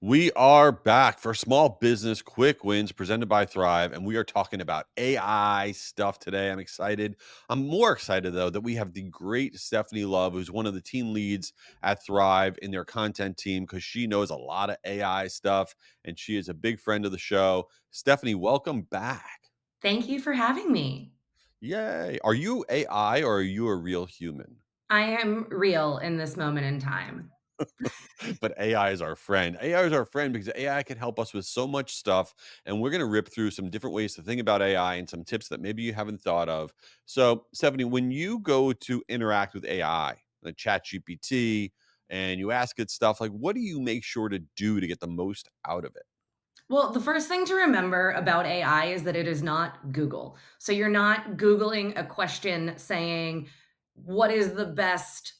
We are back for small business quick wins presented by Thryv, and we are talking about AI stuff today. I'm excited. I'm more excited though that we have the great Stephanie Love, who's one of the team leads at Thryv in their content team, because she knows a lot of AI stuff and she is a big friend of the show. Stephanie, welcome back. Thank you for having me. Yay. Are you AI or are you a real human? I am real in this moment in time. But AI is our friend. AI is our friend because AI can help us with so much stuff. And we're going to rip through some different ways to think about AI and some tips that maybe you haven't thought of. So, Stephanie, when you go to interact with AI, like ChatGPT, and you ask it stuff, like what do you make sure to do to get the most out of it? Well, the first thing to remember about AI is that it is not Google. So you're not Googling a question saying, what is the best,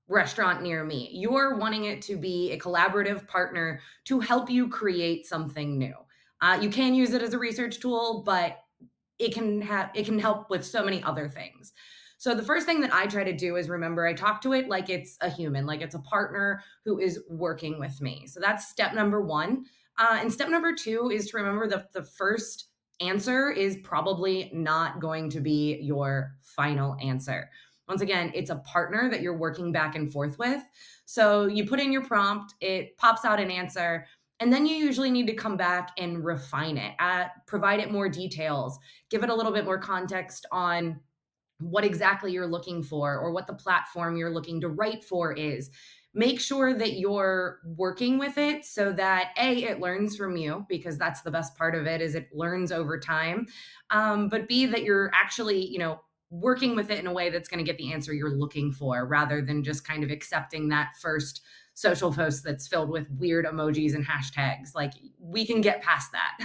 restaurant near me? You're wanting it to be a collaborative partner to help you create something new. You can use it as a research tool, but it can help with so many other things. So the first thing that I try to do is remember I talk to it like it's a human, like it's a partner who is working with me. So that's step number one. And step number two is to remember that the first answer is probably not going to be your final answer. Once again, it's a partner that you're working back and forth with. So you put in your prompt, it pops out an answer, and then you usually need to come back and refine it, provide it more details, give it a little bit more context on what exactly you're looking for or what the platform you're looking to write for is. Make sure that you're working with it so that A, it learns from you, because that's the best part of it is it learns over time. But B, that you're actually, working with it in a way that's going to get the answer you're looking for rather than just kind of accepting that first social post that's filled with weird emojis and hashtags. Like we can get past that.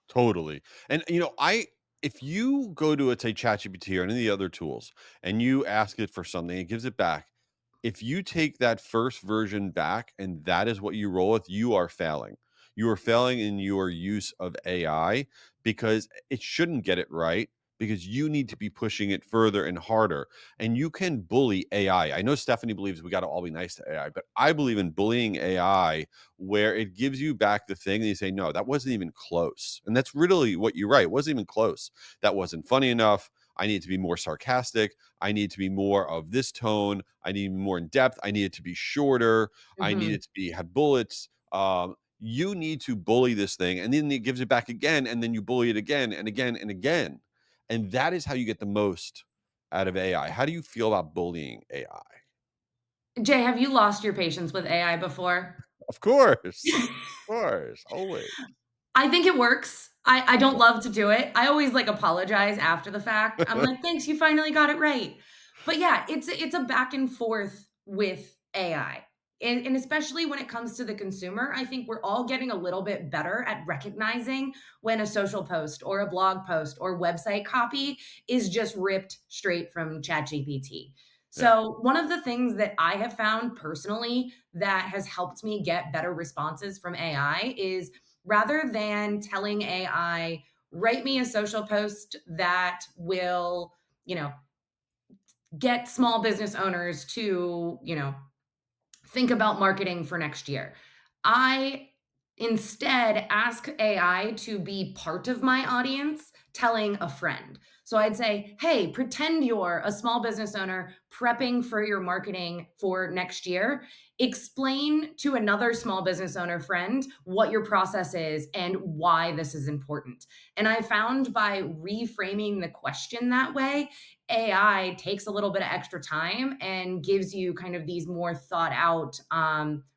Totally. And if you go to a say ChatGPT or any of the other tools and you ask it for something, it gives it back. If you take that first version back and that is what you roll with, you are failing. You are failing in your use of AI because it shouldn't get it right, because you need to be pushing it further and harder. And you can bully AI. I know Stephanie believes we got to all be nice to AI, but I believe in bullying AI where it gives you back the thing and you say, no, that wasn't even close. And that's really what you're right. It wasn't even close. That wasn't funny enough. I need to be more sarcastic. I need to be more of this tone. I need more in depth. I need it to be shorter. I need Mhm. it to be have bullets. You need to bully this thing, and then it gives it back again, and then you bully it again and again and again, and that is how you get the most out of AI. How do you feel about bullying AI? Jay, have you lost your patience with AI before? Of course, of course, always. I think it works. I don't love to do it. I always, like, apologize after the fact. I'm like, "Thanks, you finally got it right." But yeah, it's a back and forth with AI. And especially when it comes to the consumer, I think we're all getting a little bit better at recognizing when a social post or a blog post or website copy is just ripped straight from ChatGPT. Yeah. So, one of the things that I have found personally that has helped me get better responses from AI is rather than telling AI, write me a social post that will, you know, get small business owners to, think about marketing for next year. I instead ask AI to be part of my audience telling a friend. So I'd say, hey, pretend you're a small business owner prepping for your marketing for next year. Explain to another small business owner friend what your process is and why this is important. And I found by reframing the question that way, AI takes a little bit of extra time and gives you kind of these more thought out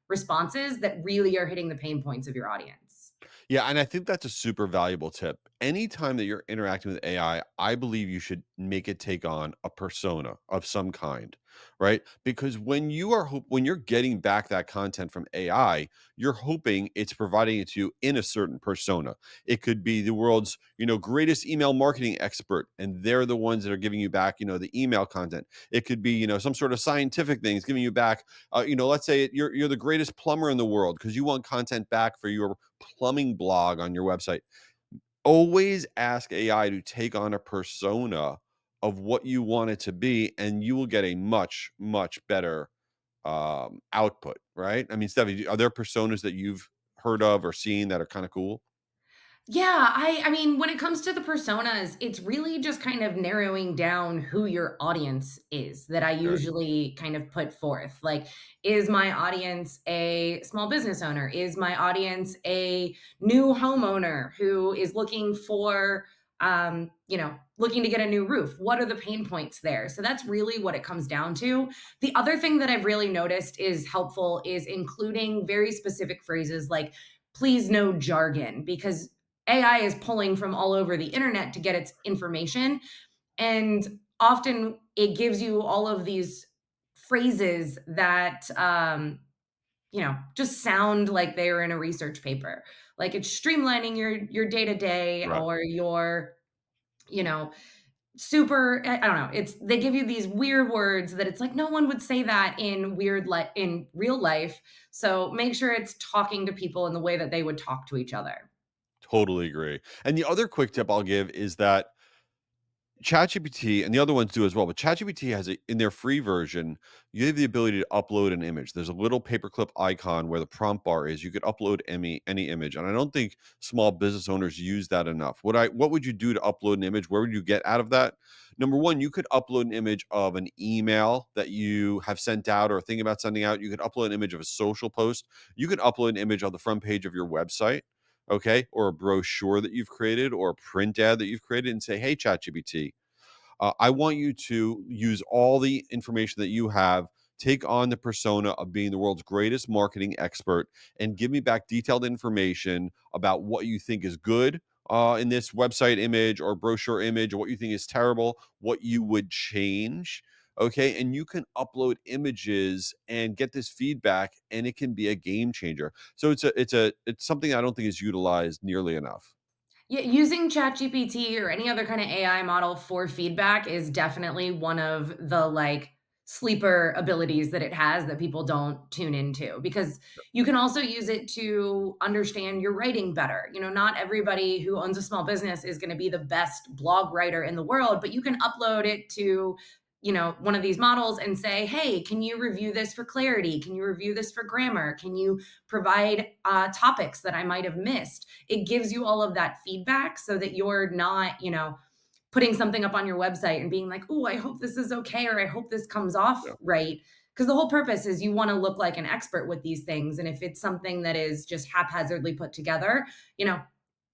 responses that really are hitting the pain points of your audience. Yeah, and I think that's a super valuable tip. Anytime that you're interacting with I believe you should make it take on a persona of some kind, right? Because when you're getting back that content from AI, you're hoping it's providing it to you in a certain persona. It could be the world's, greatest email marketing expert, and they're the ones that are giving you back, the email content. It could be, some sort of scientific things giving you back. Let's say you're the greatest plumber in the world because you want content back for your plumbing blog on your website. Always ask AI to take on a persona of what you want it to be, and you will get a much, much better output, right? I mean, Stephanie, are there personas that you've heard of or seen that are kind of cool? Yeah, I mean, when it comes to the personas, it's really just kind of narrowing down who your audience is that I Okay. usually kind of put forth. Like, is my audience a small business owner? Is my audience a new homeowner who is looking for looking to get a new roof? What are the pain points there? So that's really what it comes down to. The other thing that I've really noticed is helpful is including very specific phrases like please no jargon, because AI is pulling from all over the internet to get its information. And often it gives you all of these phrases that, just sound like they were in a research paper. Like it's streamlining your day to day, Right. or your, you know, super. I don't know. It's they give you these weird words that it's like no one would say that in in real life. So make sure it's talking to people in the way that they would talk to each other. Totally agree. And the other quick tip I'll give is that ChatGPT and the other ones do as well, but ChatGPT has in their free version, you have the ability to upload an image. There's a little paperclip icon where the prompt bar is. You could upload any image, and I don't think small business owners use that enough. What would you do to upload an image? Where would you get out of that? Number one, you could upload an image of an email that you have sent out or thinking about sending out. You could upload an image of a social post. You could upload an image of the front page of your website, okay, or a brochure that you've created or a print ad that you've created, and say, "Hey, ChatGPT, I want you to use all the information that you have, take on the persona of being the world's greatest marketing expert, and give me back detailed information about what you think is good in this website image or brochure image, or what you think is terrible, what you would change." Okay. And you can upload images and get this feedback, and it can be a game changer. So it's something I don't think is utilized nearly enough. Yeah, using ChatGPT or any other kind of AI model for feedback is definitely one of the like sleeper abilities that it has that people don't tune into, because you can also use it to understand your writing better. Not everybody who owns a small business is going to be the best blog writer in the world, but you can upload it to one of these models and say, hey, can you review this for clarity? Can you review this for grammar? Can you provide topics that I might have missed? It gives you all of that feedback so that you're not, putting something up on your website and being like, oh, I hope this is okay, or I hope this comes off Yeah. right. Because the whole purpose is you want to look like an expert with these things. And if it's something that is just haphazardly put together, you know,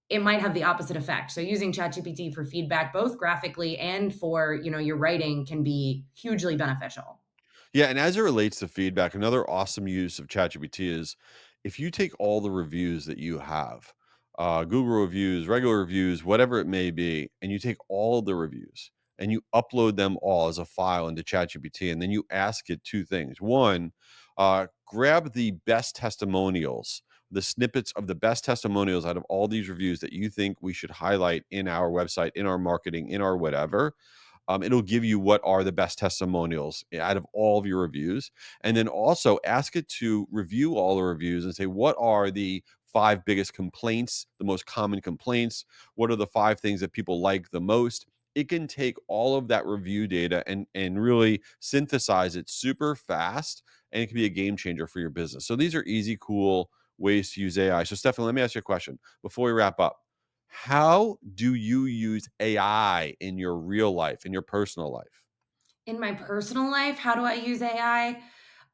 it might have the opposite effect. So using ChatGPT for feedback, both graphically and for, your writing, can be hugely beneficial. Yeah, and as it relates to feedback, another awesome use of ChatGPT is if you take all the reviews that you have, Google reviews, regular reviews, whatever it may be, and you take all the reviews and you upload them all as a file into ChatGPT, and then you ask it two things. One, grab the best testimonials, the snippets of the best testimonials out of all these reviews that you think we should highlight in our website, in our marketing, in our whatever. It'll give you what are the best testimonials out of all of your reviews. And then also ask it to review all the reviews and say, what are the five biggest complaints, the most common complaints? What are the five things that people like the most? It can take all of that review data and really synthesize it super fast, and it can be a game changer for your business. So these are easy, cool ways to use AI. So Stephanie, let me ask you a question before we wrap up. How do you use AI in your real life, in your personal life? In my personal life, how do I use AI?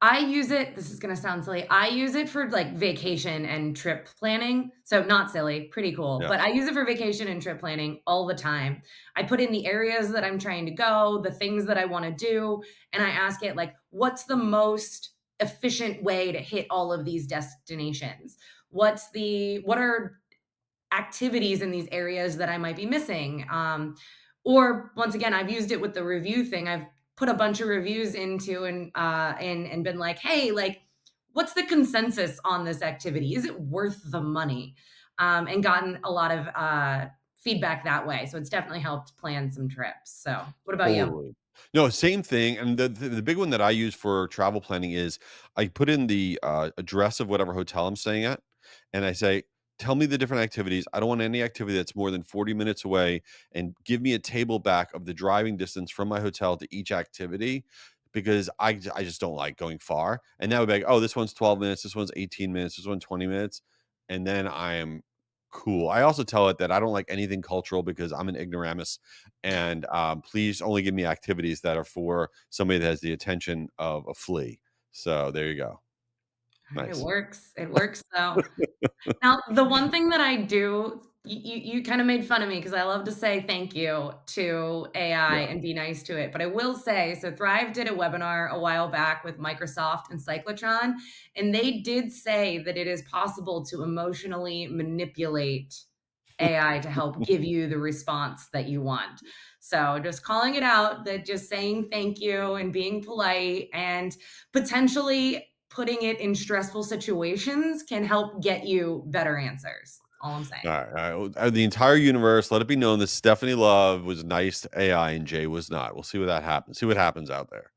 I use it, this is gonna sound silly, I use it for, like, vacation and trip planning. So not silly, pretty cool, Yeah. but I use it for vacation and trip planning all the time. I put in the areas that I'm trying to go, the things that I wanna do, and I ask it, like, "What's the most efficient way to hit all of these destinations? What are activities in these areas that I might be missing?" Or once again, I've used it with the review thing. I've put a bunch of reviews into and been like, hey, like, what's the consensus on this activity? Is it worth the money? And gotten a lot of feedback that way. So it's definitely helped plan some trips. So what about you? Totally. No, same thing, and the big one that I use for travel planning is I put in the, address of whatever hotel I'm staying at, and I say, "Tell me the different activities. I don't want any activity that's more than 40 minutes away, and give me a table back of the driving distance from my hotel to each activity," because I just don't like going far, and that would be like, "Oh, this one's 12 minutes, this one's 18 minutes, this one's 20 minutes," and then I am cool. I also tell it that I don't like anything cultural because I'm an ignoramus, and please only give me activities that are for somebody that has the attention of a flea. So there you go. It Nice. works. It works though. Now, the one thing that I do you kinda made fun of me because I love to say thank you to AI Yeah. and be nice to it, but I will say, so Thryv did a webinar a while back with Microsoft and Cyclotron, and they did say that it is possible to emotionally manipulate AI to help give you the response that you want. So, just calling it out that just saying thank you and being polite and potentially putting it in stressful situations can help get you better answers. All I'm saying. All right, the entire universe, let it be known that Stephanie Love was nice to AI and Jay was not. We'll see what that happens. See what happens out there.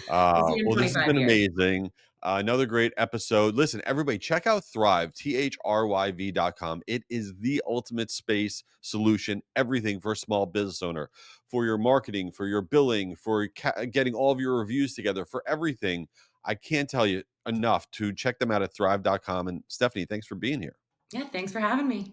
We'll see you in Well, this has 25 been years. amazing. Another great episode. Listen, everybody, check out Thrive, thryv.com. It is the ultimate space solution, everything for a small business owner, for your marketing, for your billing, for getting all of your reviews together, for everything. I can't tell you enough to check them out at thrive.com. And Stephanie, thanks for being here. Yeah, thanks for having me.